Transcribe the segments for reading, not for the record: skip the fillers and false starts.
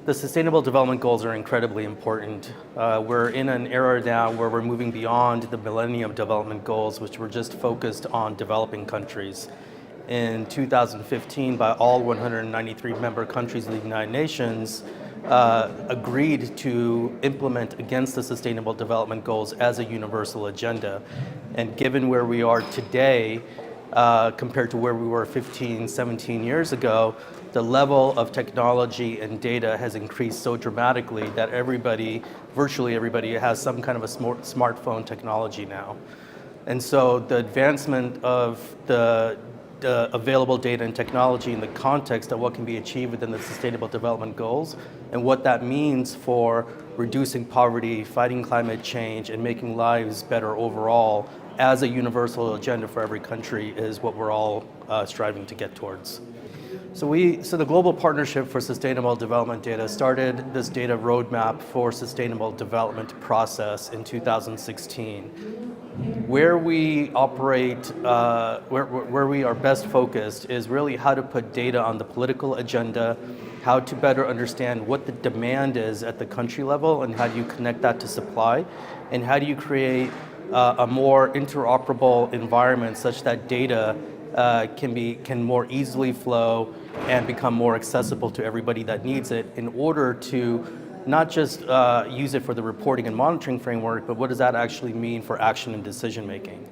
The Sustainable Development Goals are incredibly important. We're in an era now where we're moving beyond the Millennium Development Goals, which were just focused on developing countries. In 2015, by all 193 member countries of the United Nations, agreed to implement against the Sustainable Development Goals as a universal agenda. And given where we are today, compared to where we were 15, 17 years ago, the level of technology and data has increased so dramatically that virtually everybody has some kind of a smartphone technology now. And so the advancement of the available data and technology in the context of what can be achieved within the Sustainable Development Goals and what that means for reducing poverty, fighting climate change, and making lives better overall as a universal agenda for every country is what we're all striving to get towards. So the Global Partnership for Sustainable Development Data started this data roadmap for sustainable development process in 2016. Where we operate, where we are best focused is really how to put data on the political agenda, how to better understand what the demand is at the country level, and how do you connect that to supply, and how do you create a more interoperable environment such that data can more easily flow and become more accessible to everybody that needs it in order to not just use it for the reporting and monitoring framework, but what does that actually mean for action and decision making?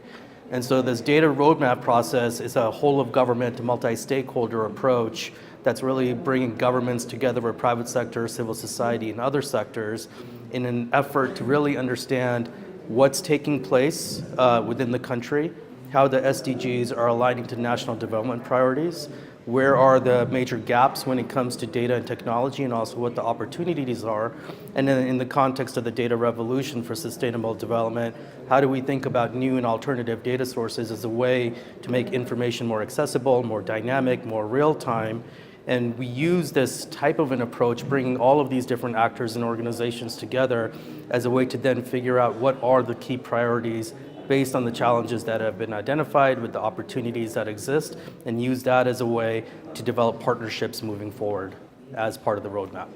And so this data roadmap process is a whole of government, multi-stakeholder approach that's really bringing governments together with private sector, civil society, and other sectors in an effort to really understand what's taking place within the country, how the SDGs are aligning to national development priorities, where are the major gaps when it comes to data and technology, and also what the opportunities are. And then in the context of the data revolution for sustainable development, how do we think about new and alternative data sources as a way to make information more accessible, more dynamic, more real-time? And we use this type of an approach, bringing all of these different actors and organizations together as a way to then figure out what are the key priorities based on the challenges that have been identified with the opportunities that exist, and use that as a way to develop partnerships moving forward as part of the roadmap.